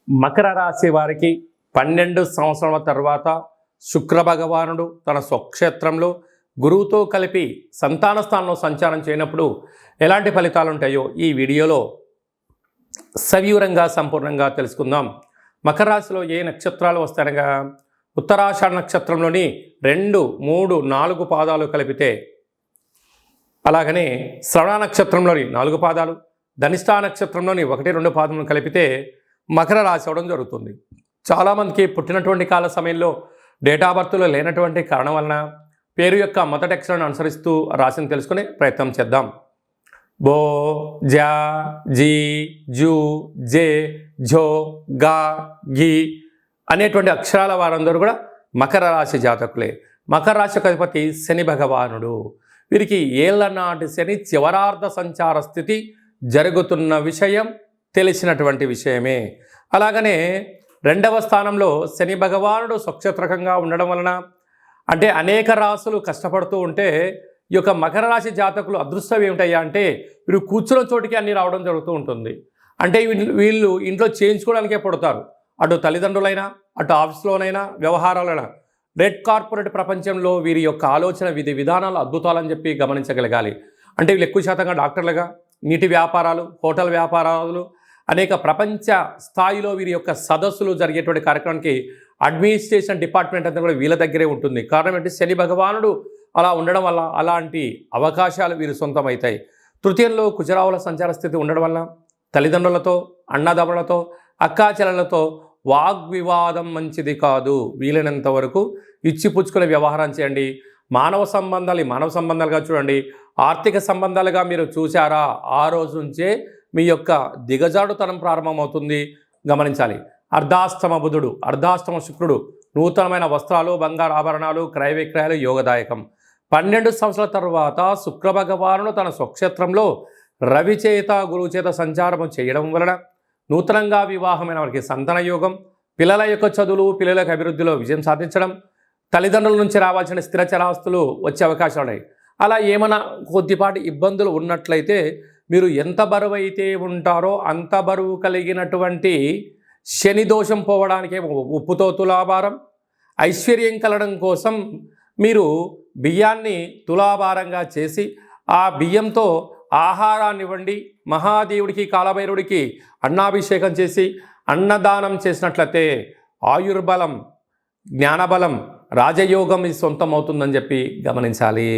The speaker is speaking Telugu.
మకర రాశి వారికి 12 సంవత్సరాల తర్వాత శుక్ర భగవానుడు తన స్వక్షేత్రంలో గురువుతో కలిపి సంతాన స్థానంలో సంచారం చేయనప్పుడు ఎలాంటి ఫలితాలు ఉంటాయో ఈ వీడియోలో సవివరంగా సంపూర్ణంగా తెలుసుకుందాం. మకర రాశిలో ఏ నక్షత్రాలు వస్తాయనగా ఉత్తరాషాఢ నక్షత్రంలోని 2, 3, 4 పాదాలు కలిపితే, అలాగనే శ్రవణ నక్షత్రంలోని 4 పాదాలు, ధనిష్ఠా నక్షత్రంలోని 1, 2 పాదములను కలిపితే మకర రాశి అవడం జరుగుతుంది. చాలామందికి పుట్టినటువంటి కాల సమయంలో డేట్ ఆఫ్ బర్త్లో లేనటువంటి కారణం వలన పేరు యొక్క మొదటి అక్షరాన్ని అనుసరిస్తూ రాశిని తెలుసుకునే ప్రయత్నం చేద్దాం. బో, జా, జీ, జూ, జే, ఝో, గా, గి అనేటువంటి అక్షరాల వారందరూ కూడా మకర రాశి జాతకులే. మకర రాశి అధిపతి శని భగవానుడు. వీరికి ఏళ్ల నాటి శని చివరార్ధ సంచార స్థితి జరుగుతున్న విషయం తెలిసినటువంటి విషయమే. అలాగనే 2వ స్థానంలో శని భగవానుడు స్వక్షేత్రకంగా ఉండడం వలన, అంటే అనేక రాశులు కష్టపడుతూ ఉంటే ఈ యొక్క మకర రాశి జాతకులు అదృష్టం ఏమిటయ్యా అంటే వీరు కూర్చున్న చోటికి అన్నీ రావడం జరుగుతూ ఉంటుంది. అంటే వీళ్ళు ఇంట్లో చేయించుకోవడానికే పడతారు. అటు తల్లిదండ్రులైనా, అటు ఆఫీస్లోనైనా, వ్యవహారాలైనా. రెడ్ కార్పొరేట్ ప్రపంచంలో వీరి యొక్క ఆలోచన విధి విధానాలు అద్భుతాలని చెప్పి గమనించగలగాలి. అంటే వీళ్ళు ఎక్కువ శాతంగా డాక్టర్లుగా, నీటి వ్యాపారాలు, హోటల్ వ్యాపారాలు, అనేక ప్రపంచ స్థాయిలో వీరి యొక్క సదస్సులు జరిగేటువంటి కార్యక్రమానికి అడ్మినిస్ట్రేషన్ డిపార్ట్మెంట్ అంతా కూడా వీళ్ళ దగ్గరే ఉంటుంది. కారణం ఏంటి? శని భగవానుడు అలా ఉండడం వల్ల అలాంటి అవకాశాలు వీరు సొంతమవుతాయి. తృతీయంలో కుజరావుల సంచార స్థితి ఉండడం వల్ల తల్లిదండ్రులతో, అన్నదమ్ములతో, అక్కాచెల్లెలతో వాగ్వివాదం మంచిది కాదు. వీలైనంత వరకు ఇచ్చిపుచ్చుకునే వ్యవహారం చేయండి. మానవ సంబంధాలుగా చూడండి. ఆర్థిక సంబంధాలుగా మీరు చూసారా, ఆ రోజు నుంచే మీ యొక్క దిగజాడుతనం ప్రారంభమవుతుంది, గమనించాలి. అర్ధాష్టమ బుధుడు, అర్ధాష్టమ శుక్రుడు, నూతనమైన వస్త్రాలు, బంగారు ఆభరణాలు, క్రయ విక్రయాలు యోగదాయకం. 12 సంవత్సరాల తర్వాత శుక్ర భగవానుడు తన స్వక్షేత్రంలో రవి చేత, గురువు చేత సంచారము చేయడం వలన నూతనంగా వివాహమైన వారికి సంతాన యోగం, పిల్లల యొక్క చదువులు, పిల్లల యొక్క అభివృద్ధిలో విజయం సాధించడం, తల్లిదండ్రుల నుంచి రావాల్సిన స్థిర చరాస్తులు వచ్చే అవకాశాలు ఉన్నాయి. అలా ఏమైనా కొద్దిపాటి ఇబ్బందులు ఉన్నట్లయితే మీరు ఎంత బరువు అయితే ఉంటారో అంత బరువు కలిగినటువంటి శని దోషం పోవడానికి ఉప్పుతో తులాభారం, ఐశ్వర్యం కలగడం కోసం మీరు బియ్యాన్ని తులాభారంగా చేసి ఆ బియ్యంతో ఆహారాన్ని వండి మహాదేవుడికి, కాలభైరుడికి అన్నాభిషేకం చేసి అన్నదానం చేసినట్లయితే ఆయుర్బలం, జ్ఞానబలం, రాజయోగం ఇది సొంతం అవుతుందని చెప్పి గమనించాలి.